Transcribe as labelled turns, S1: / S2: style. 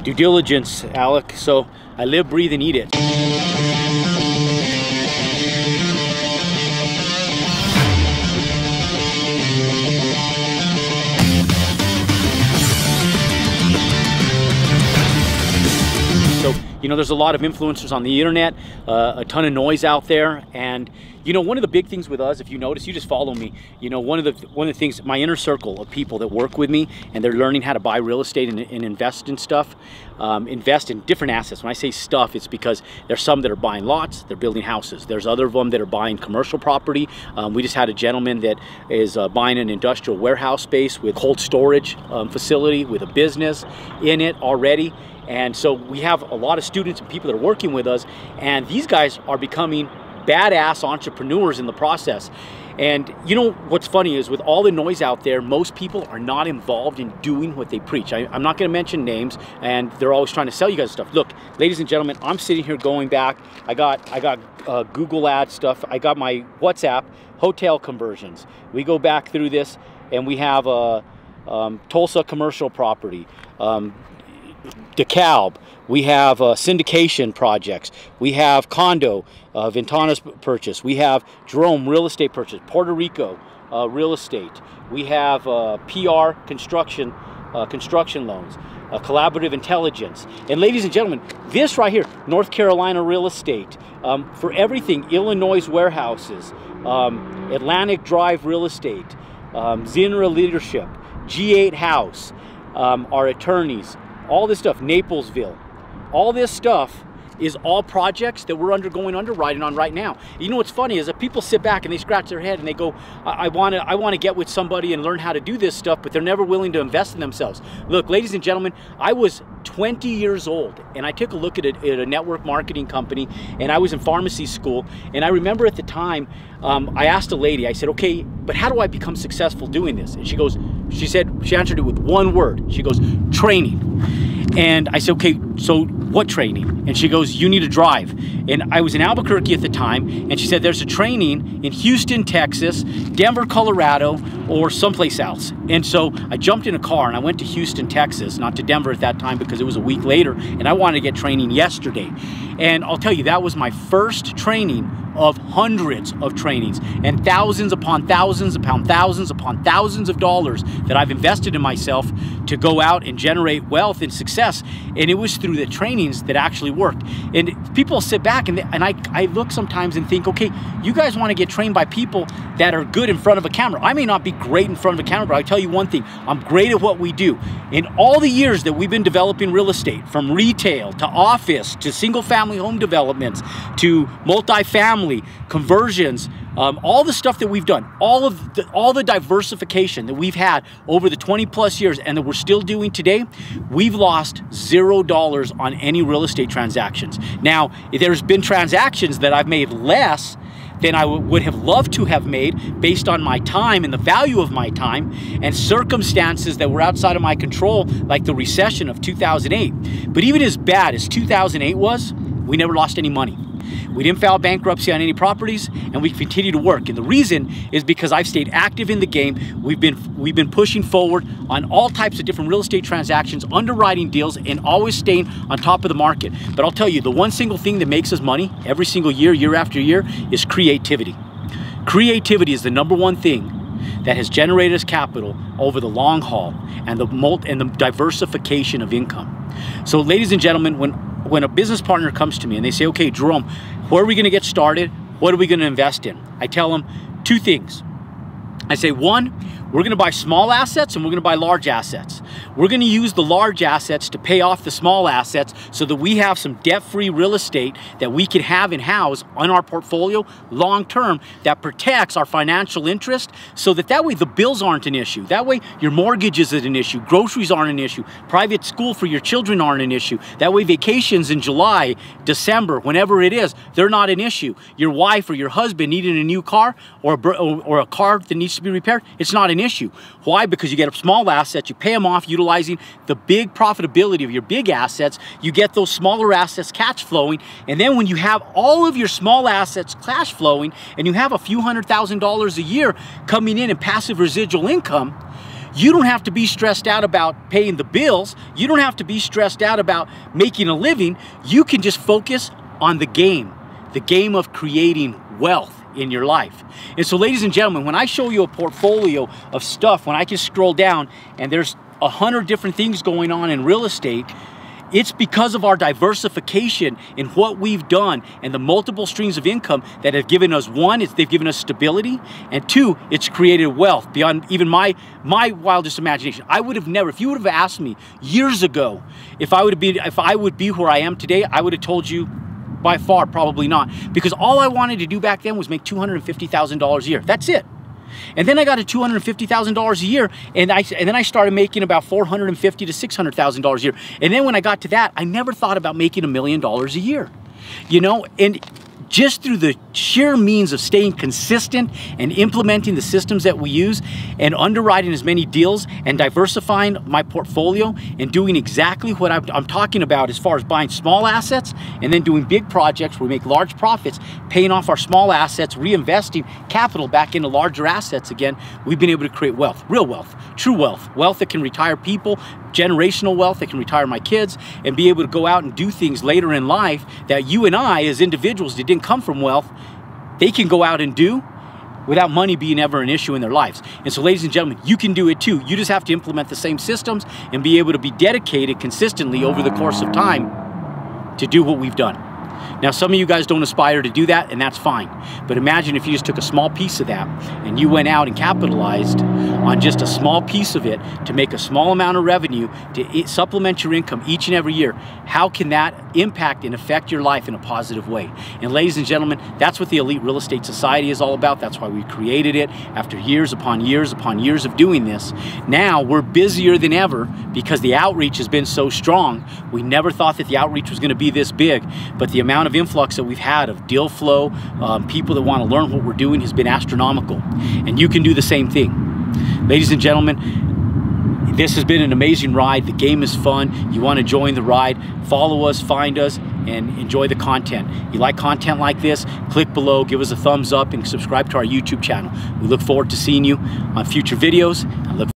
S1: Due diligence, Alec. So I live, breathe, and eat it. So, you know, there's a lot of influencers on the internet, a ton of noise out there, and you know, one of the big things with us, if you notice, you just follow me. You know, one of the things, my inner circle of people that work with me, and they're learning how to buy real estate and invest in stuff, invest in different assets. When I say stuff, it's because there's some that are buying lots, they're building houses. There's other of them that are buying commercial property. We just had a gentleman that is buying an industrial warehouse space with cold storage facility with a business in it already. And so we have a lot of students and people that are working with us, and these guys are becoming badass entrepreneurs in the process. And you know what's funny is with all the noise out there, most people are not involved in doing what they preach. I'm not going to mention names, and they're always trying to sell you guys stuff. Look, ladies and gentlemen, I'm sitting here going back. I got Google ad stuff. I got my WhatsApp hotel conversions. We go back through this, and we have Tulsa commercial property, DeKalb. We have syndication projects. We have condo, Ventana's purchase. We have Jerome real estate purchase, Puerto Rico real estate. We have PR construction loans, collaborative intelligence. And ladies and gentlemen, this right here, North Carolina real estate, for everything, Illinois warehouses, Atlantic Drive real estate, Zinra leadership, G8 house, our attorneys, all this stuff, Naplesville. All this stuff is all projects that we're undergoing underwriting on right now. You know what's funny is that people sit back and they scratch their head and they go, I want to get with somebody and learn how to do this stuff, but they're never willing to invest in themselves. Look, ladies and gentlemen, I was 20 years old and I took a look at a network marketing company, and I was in pharmacy school, and I remember at the time I asked a lady, I said, okay, but how do I become successful doing this? And she answered it with one word. She goes, training. And I said, okay, so what training? And she goes, you need to drive. And I was in Albuquerque at the time, and she said, there's a training in Houston, Texas, Denver, Colorado, or someplace else. And so I jumped in a car and I went to Houston, Texas, not to Denver at that time because it was a week later, and I wanted to get training yesterday. And I'll tell you, that was my first training of hundreds of trainings and thousands upon thousands upon thousands upon thousands of dollars that I've invested in myself to go out and generate wealth and success. And it was through the trainings that actually worked. And people sit back and I look sometimes and think, okay, you guys want to get trained by people that are good in front of a camera. I may not be great in front of a camera, but I tell you one thing, I'm great at what we do. In all the years that we've been developing real estate, from retail to office to single family home developments to multifamily conversions, all the stuff that we've done, all the diversification that we've had over the 20 plus years and that we're still doing today, we've lost $0 on any real estate transactions. Now, there's been transactions that I've made less than I would have loved to have made based on my time and the value of my time and circumstances that were outside of my control, like the recession of 2008. But even as bad as 2008 was, we never lost any money. We didn't file bankruptcy on any properties, and we continue to work. And the reason is because I've stayed active in the game. We've been pushing forward on all types of different real estate transactions, underwriting deals, and always staying on top of the market. But I'll tell you, the one single thing that makes us money every single year, year after year, is creativity. Creativity is the number one thing that has generated us capital over the long haul, and the diversification of income. So, ladies and gentlemen, when a business partner comes to me and they say, okay, Jerome, where are we going to get started? What are we going to invest in? I tell them two things. I say, one, we're going to buy small assets and we're going to buy large assets. We're going to use the large assets to pay off the small assets so that we have some debt-free real estate that we can have and house on our portfolio long-term that protects our financial interest, so that way the bills aren't an issue. That way your mortgage isn't an issue, groceries aren't an issue, private school for your children aren't an issue. That way vacations in July, December, whenever it is, they're not an issue. Your wife or your husband needing a new car or a car that needs to be repaired, it's not an issue. Why? Because you get a small asset, you pay them off utilizing the big profitability of your big assets, you get those smaller assets cash flowing, and then when you have all of your small assets cash flowing and you have a few $100,000 a year coming in passive residual income, you don't have to be stressed out about paying the bills. You don't have to be stressed out about making a living. You can just focus on the game of creating wealth in your life. And so, ladies and gentlemen, when I show you a portfolio of stuff, when I can scroll down and there's 100 different things going on in real estate, it's because of our diversification in what we've done and the multiple streams of income that have given us, one, they've given us stability, and two, it's created wealth beyond even my wildest imagination. I would have never, if you would have asked me years ago if I would be where I am today, I would have told you by far probably not, because all I wanted to do back then was make $250,000 a year. That's it. And then I got to $250,000 a year, and then I started making about $450,000 to $600,000 a year. And then when I got to that, I never thought about making $1 million a year. You know, and just through the sheer means of staying consistent and implementing the systems that we use and underwriting as many deals and diversifying my portfolio and doing exactly what I'm talking about as far as buying small assets and then doing big projects where we make large profits, paying off our small assets, reinvesting capital back into larger assets again, we've been able to create wealth, real wealth, true wealth, wealth that can retire people, generational wealth that can retire my kids, and be able to go out and do things later in life that you and I as individuals that didn't come from wealth, they can go out and do without money being ever an issue in their lives. And so, ladies and gentlemen, you can do it too. You just have to implement the same systems and be able to be dedicated consistently over the course of time to do what we've done. Now, some of you guys don't aspire to do that, and that's fine. But imagine if you just took a small piece of that and you went out and capitalized on just a small piece of it to make a small amount of revenue to supplement your income each and every year. How can that impact and affect your life in a positive way? And ladies and gentlemen, that's what the Elite Real Estate Society is all about. That's why we created it after years upon years upon years of doing this. Now we're busier than ever because the outreach has been so strong. We never thought that the outreach was going to be this big, but the amount of influx that we've had of deal flow, people that want to learn what we're doing has been astronomical. And you can do the same thing. Ladies and gentlemen, this has been an amazing ride. The game is fun. You want to join the ride, follow us, find us, and enjoy the content. You like content like this, click below, give us a thumbs up, and subscribe to our YouTube channel. We look forward to seeing you on future videos. I look